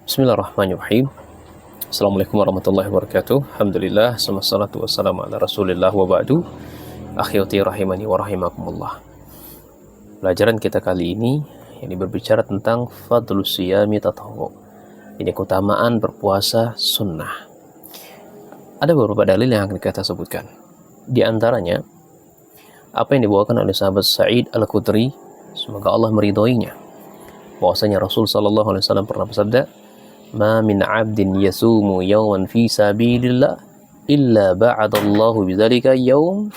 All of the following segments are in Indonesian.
Bismillahirrahmanirrahim. Assalamualaikum warahmatullahi wabarakatuh. Alhamdulillah, wassalatu wassalamu ala rasulillah wa ba'du. Akhwati rahimani wa rahimakumullah. Pelajaran kita kali ini berbicara tentang fadlus siyami tatawwu. Ini keutamaan berpuasa sunnah. Ada beberapa dalil yang akan kita sebutkan. Di antaranya apa yang dibawakan oleh sahabat Sa'id Al-Khudri, semoga Allah meridhoinya, bahwasanya Rasul sallallahu alaihi wasallam pernah bersabda, "Ma min 'abdin yasumu yawman fi sabilillah illa ba'adallahu bidzalika yawm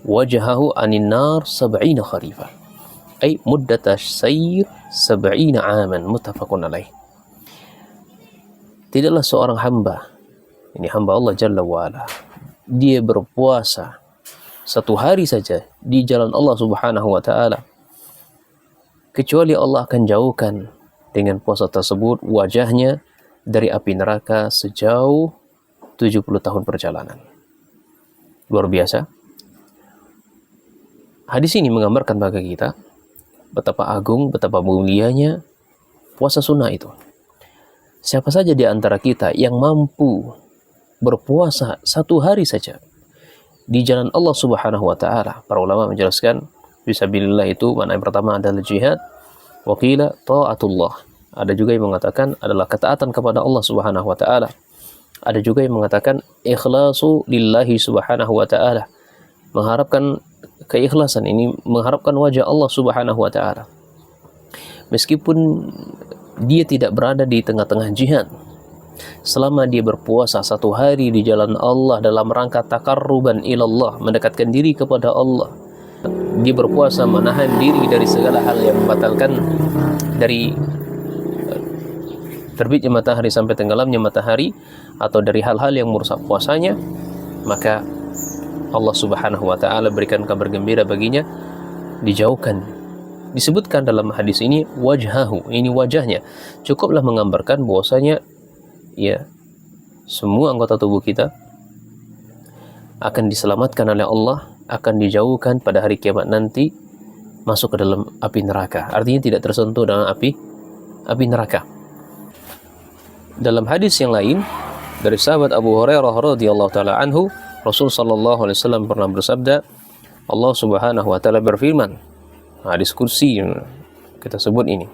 wajhahu 'anil nar 70 kharifa." Ay muddata sayr 70 aman, muttafaqun alaih. Tidaklah seorang hamba, ini hamba Allah Jalla wa'ala, dia berpuasa satu hari saja di jalan Allah Subhanahu wa ta'ala, kecuali Allah akan jauhkan dengan puasa tersebut wajahnya dari api neraka sejauh 70 tahun perjalanan. Luar biasa. Hadis ini menggambarkan bagi kita betapa agung, betapa mulianya puasa sunnah itu. Siapa saja di antara kita yang mampu berpuasa satu hari saja di jalan Allah Subhanahu wa ta'ala, para ulama menjelaskan fisabilillah itu makna yang pertama adalah jihad, wa qila ta'atullah. Ada juga yang mengatakan adalah ketaatan kepada Allah Subhanahu wa ta'ala. Ada juga yang mengatakan ikhlasu lillahi Subhanahu wa ta'ala, mengharapkan keikhlasan, ini mengharapkan wajah Allah Subhanahu wa ta'ala. Meskipun dia tidak berada di tengah-tengah jihad, selama dia berpuasa satu hari di jalan Allah dalam rangka takarruban ilallah, mendekatkan diri kepada Allah, dia berpuasa menahan diri dari segala hal yang membatalkan, dari terbitnya matahari sampai tenggelamnya matahari, atau dari hal-hal yang merusak puasanya, maka Allah Subhanahu wa ta'ala berikan kabar gembira baginya, dijauhkan. Disebutkan dalam hadis ini wajhahu, ini wajahnya, cukuplah menggambarkan bahwasanya ya, semua anggota tubuh kita akan diselamatkan oleh Allah, akan dijauhkan pada hari kiamat nanti masuk ke dalam api neraka. Artinya tidak tersentuh dengan api neraka. Dalam hadis yang lain dari sahabat Abu Hurairah radhiyallahu taala anhu, Rasul sallallahu alaihi wasallam pernah bersabda, Allah Subhanahu wa taala berfirman, hadis kursi kita sebut ini,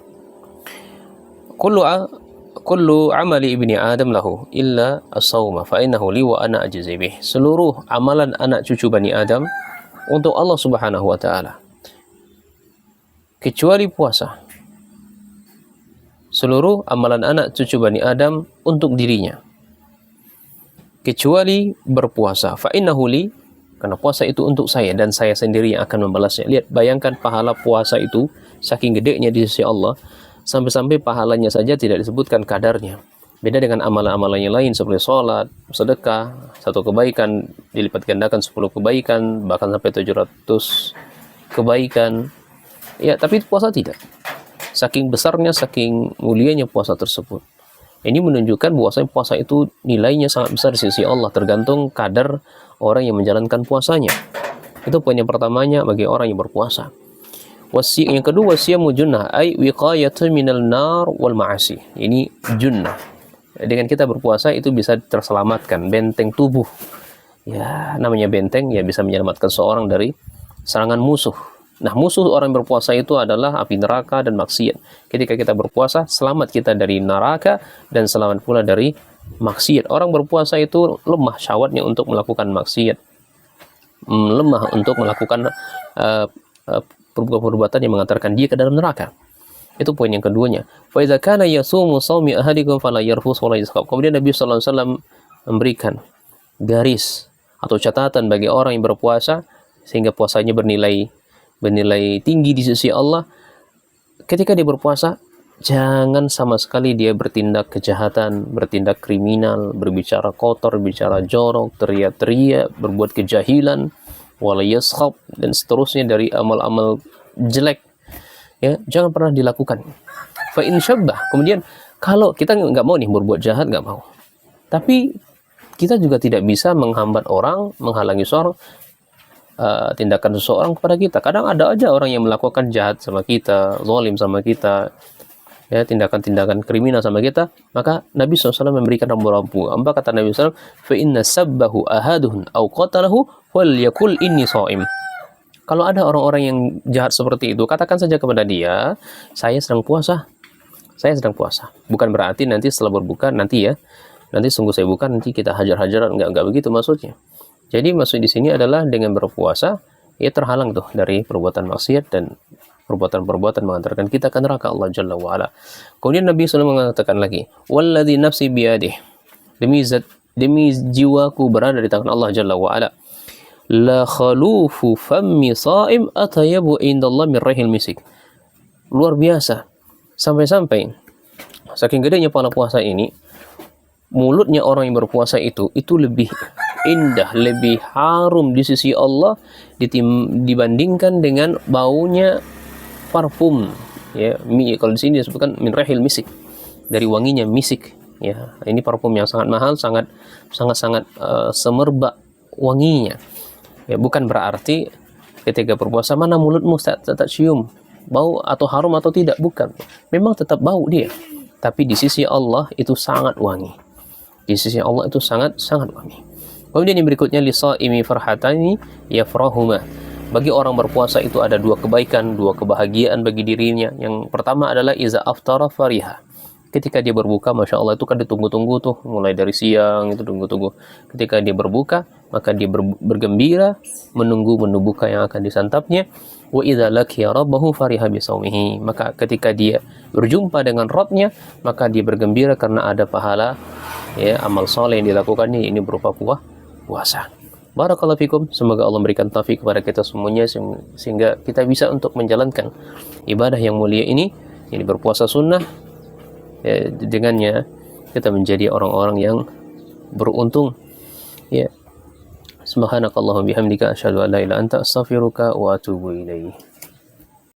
Kullu amali ibni Adam lahu illa as-sawma fa innahu li wa ana ajzi bih. Seluruh amalan anak cucu Bani Adam untuk Allah Subhanahu wa ta'ala, kecuali puasa. Seluruh amalan anak cucu Bani Adam untuk dirinya, kecuali berpuasa. Fa innahu li, karena puasa itu untuk saya dan saya sendiri yang akan membalasnya. Lihat, bayangkan pahala puasa itu saking gedenya di sisi Allah, sampai-sampai pahalanya saja tidak disebutkan kadarnya. Beda dengan amalan-amalan yang lain seperti sholat, sedekah, satu kebaikan dilipat gandakan 10 kebaikan, bahkan sampai 700 kebaikan. Ya, tapi puasa tidak. Saking besarnya, saking mulianya puasa tersebut. Ini menunjukkan bahwasanya puasa itu nilainya sangat besar di sisi Allah, tergantung kadar orang yang menjalankan puasanya. Itu poin yang pertamanya bagi orang yang berpuasa. Yang kedua, wasiyamu junnah, ay wiqayatun minal nar wal ma'asi. Ini junnah. Dengan kita berpuasa itu bisa terselamatkan, benteng tubuh. Ya, namanya benteng, ya bisa menyelamatkan seorang dari serangan musuh. Nah, musuh orang berpuasa itu adalah api neraka dan maksiat. Ketika kita berpuasa, selamat kita dari neraka dan selamat pula dari maksiat. Orang berpuasa itu lemah syahwatnya untuk melakukan maksiat, lemah untuk melakukan perbuatan yang mengantarkan dia ke dalam neraka. Itu poin yang keduanya. Fa idza kana yasumu shaumi ahadikum fala yarfus wala yaskhab. Kemudian Nabi sallallahu alaihi wasallam memberikan garis atau catatan bagi orang yang berpuasa sehingga puasanya bernilai tinggi di sisi Allah. Ketika dia berpuasa, jangan sama sekali dia bertindak kejahatan, bertindak kriminal, berbicara kotor, bicara jorok, teriak-teriak, berbuat kejahilan, wala yaskhab, dan seterusnya dari amal-amal jelek. Ya, jangan pernah dilakukan. Fa in syabbah. Kemudian kalau kita nggak mau nih berbuat jahat, nggak mau, tapi kita juga tidak bisa menghambat orang, menghalangi seorang tindakan seseorang kepada kita. Kadang ada aja orang yang melakukan jahat sama kita, zalim sama kita, ya, tindakan-tindakan kriminal sama kita, maka Nabi SAW memberikan rambu-rambu. Apa kata Nabi SAW? Fa inna sabbahu ahaduhun au qatalahu walyakul inni shaim. Kalau ada orang-orang yang jahat seperti itu, katakan saja kepada dia, saya sedang puasa. Saya sedang puasa. Bukan berarti nanti setelah berbuka nanti sungguh saya buka, nanti kita hajar-hajaran, enggak begitu maksudnya. Jadi maksud di sini adalah dengan berpuasa ia terhalang tuh dari perbuatan maksiat dan perbuatan-perbuatan mengantarkan kita ke neraka Allah Jalla wa Ala. Kemudian Nabi SAW mengatakan lagi, walladzi nafsi biyadih, demi jiwaku berada di tangan Allah Jalla wa Ala, la khalufu fammi shaim atayabu indallah min rihil misik. Luar biasa. Sampai-sampai saking gedenya pahala puasa ini, mulutnya orang yang berpuasa itu lebih indah, lebih harum di sisi Allah dibandingkan dengan baunya parfum, ya. Kalau di sini disebutkan min rihil misik, dari wanginya misik, ya. Ini parfum yang sangat mahal, sangat semerbak wanginya. Ya, bukan berarti ketika berpuasa mana mulutmu tak cium bau atau harum atau tidak, bukan. Memang tetap bau dia, tapi di sisi Allah itu sangat wangi. Di sisi Allah itu sangat wangi. Kemudian yang berikutnya, lisaimi farhatani yafrahuma. Bagi orang berpuasa itu ada dua kebaikan, dua kebahagiaan bagi dirinya. Yang pertama adalah iza aftara fariha. Ketika dia berbuka, Masya Allah, itu kan ditunggu-tunggu tuh, mulai dari siang itu tunggu-tunggu. Ketika dia berbuka, maka dia bergembira menunggu menu buka yang akan disantapnya. Wa idza laqiya rabbahu fariha bisaumihi. Maka ketika dia berjumpa dengan Rabbnya, maka dia bergembira karena ada pahala, ya, amal soleh yang dilakukannya, ini berupa puasa. Barakallahu fikum. Semoga Allah memberikan taufik kepada kita semuanya sehingga kita bisa untuk menjalankan ibadah yang mulia ini berpuasa sunnah. Ya, dengannya kita menjadi orang-orang yang beruntung. Ya. Subhanakallahumma bihamdika asyhadu an la ilaha illa anta astaghfiruka wa atubu ilaik.